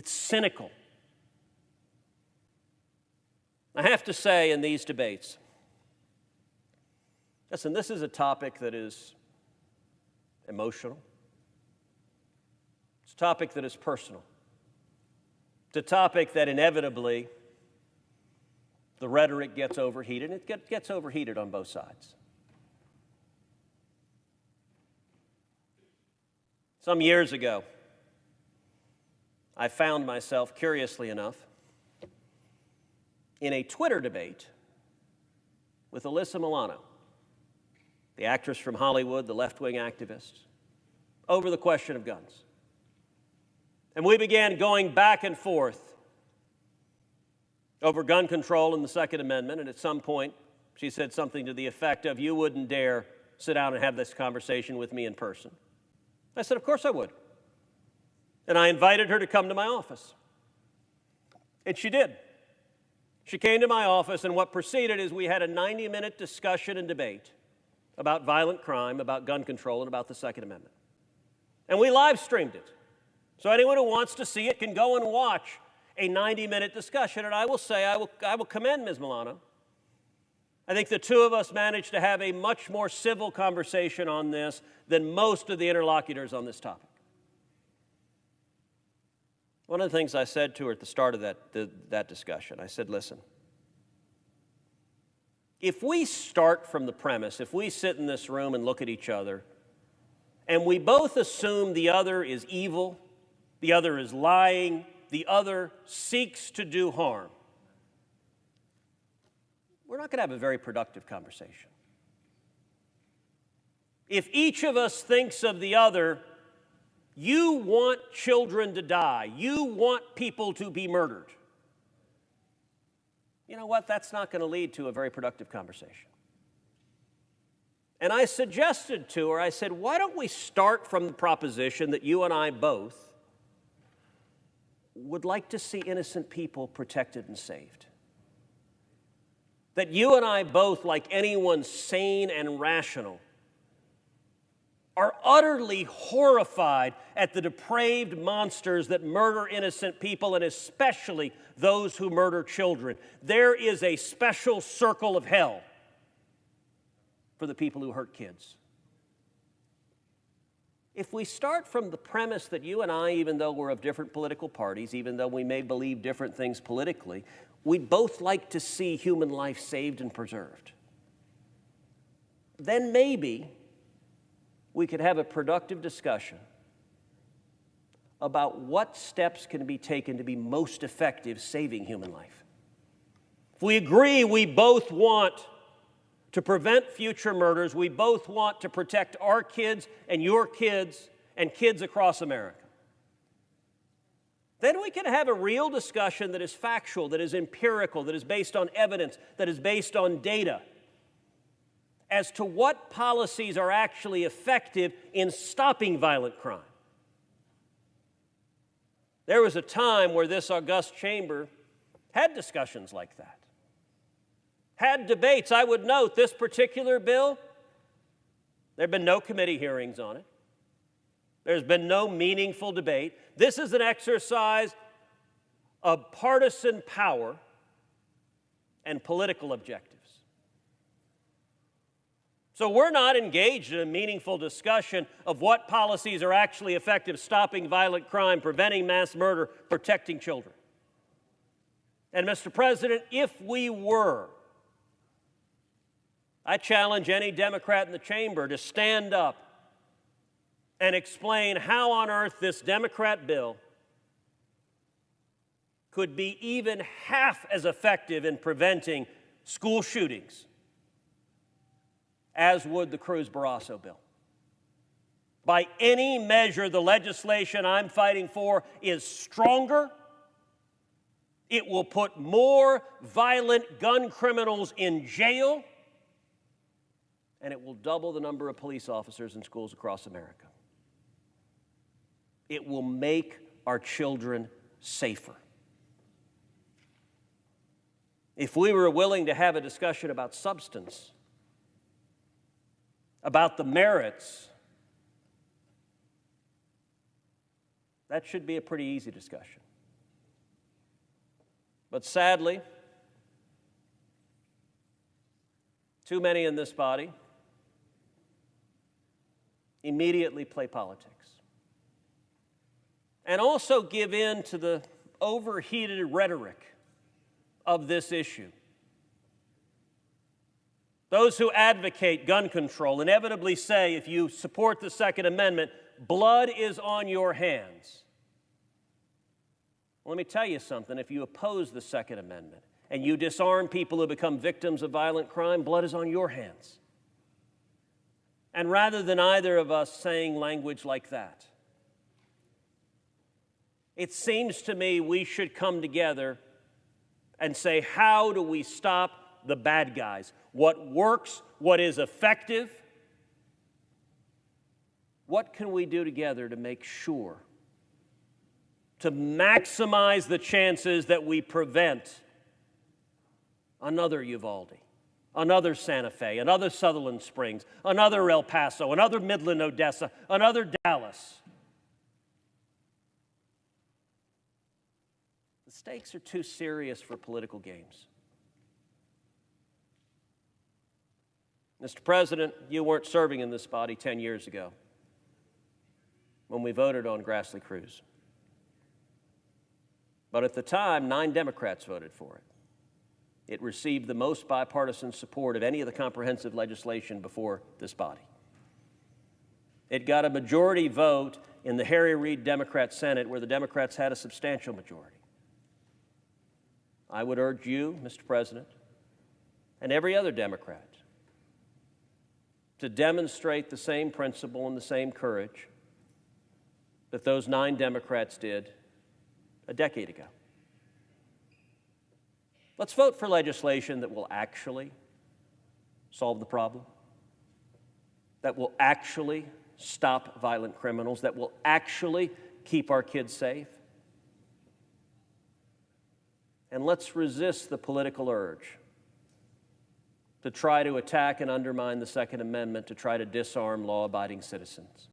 It's cynical. I have to say in these debates, listen, this is a topic that is emotional. It's a topic that is personal. It's a topic that inevitably the rhetoric gets overheated, and it gets overheated on both sides. Some years ago, I found myself, curiously enough, in a Twitter debate with Alyssa Milano, the actress from Hollywood, the left-wing activist, over the question of guns. And we began going back and forth over gun control and the Second Amendment, and at some point, she said something to the effect of, "You wouldn't dare sit down and have this conversation with me in person." I said, "Of course I would." And I invited her to come to my office. And she did. She came to my office, and what proceeded is we had a 90-minute discussion and debate about violent crime, about gun control, and about the Second Amendment. And we live streamed it. So anyone who wants to see it can go and watch a 90-minute discussion. And I will say, I will commend Ms. Milano. I think the two of us managed to have a much more civil conversation on this than most of the interlocutors on this topic. One of the things I said to her at the start of that discussion, I said, listen, if we start from the premise, if we sit in this room and look at each other, and we both assume the other is evil, the other is lying, the other seeks to do harm, we're not going to have a very productive conversation. If each of us thinks of the other, you want children to die, you want people to be murdered, you know what? That's not going to lead to a very productive conversation. And I suggested to her, I said, why don't we start from the proposition that you and I both would like to see innocent people protected and saved? That you and I both, like anyone sane and rational, are utterly horrified at the depraved monsters that murder innocent people, and especially those who murder children. There is a special circle of hell for the people who hurt kids. If we start from the premise that you and I, even though we're of different political parties, even though we may believe different things politically, we'd both like to see human life saved and preserved, then maybe we could have a productive discussion about what steps can be taken to be most effective saving human life. If we agree we both want to prevent future murders, we both want to protect our kids and your kids and kids across America, then we can have a real discussion that is factual, that is empirical, that is based on evidence, that is based on data, as to what policies are actually effective in stopping violent crime. There was a time where this august chamber had discussions like that, had debates. I would note this particular bill, there have been no committee hearings on it. There's been no meaningful debate. This is an exercise of partisan power and political objectives. So we're not engaged in a meaningful discussion of what policies are actually effective stopping violent crime, preventing mass murder, protecting children. And Mr. President, if we were, I challenge any Democrat in the chamber to stand up and explain how on earth this Democrat bill could be even half as effective in preventing school shootings as would the Cruz Barrasso bill. By any measure, the legislation I'm fighting for is stronger. It will put more violent gun criminals in jail, and it will double the number of police officers in schools across America. It will make our children safer. If we were willing to have a discussion about substance, about the merits, that should be a pretty easy discussion. But sadly, too many in this body immediately play politics and also give in to the overheated rhetoric of this issue. Those who advocate gun control inevitably say, if you support the Second Amendment, blood is on your hands. Well, let me tell you something. If you oppose the Second Amendment and you disarm people who become victims of violent crime, blood is on your hands. And rather than either of us saying language like that, it seems to me we should come together and say, how do we stop the bad guys? What works? What is effective? What can we do together to make sure, to maximize the chances that we prevent another Uvalde, another Santa Fe, another Sutherland Springs, another El Paso, another Midland, Odessa, another Dallas? The stakes are too serious for political games. Mr. President, you weren't serving in this body 10 years ago when we voted on Grassley Cruz. But at the time, 9 Democrats voted for it. It received the most bipartisan support of any of the comprehensive legislation before this body. It got a majority vote in the Harry Reid Democrat Senate, where the Democrats had a substantial majority. I would urge you, Mr. President, and every other Democrat to demonstrate the same principle and the same courage that those 9 Democrats did a decade ago. Let's vote for legislation that will actually solve the problem, that will actually stop violent criminals, that will actually keep our kids safe. And let's resist the political urge to try to attack and undermine the Second Amendment, to try to disarm law-abiding citizens.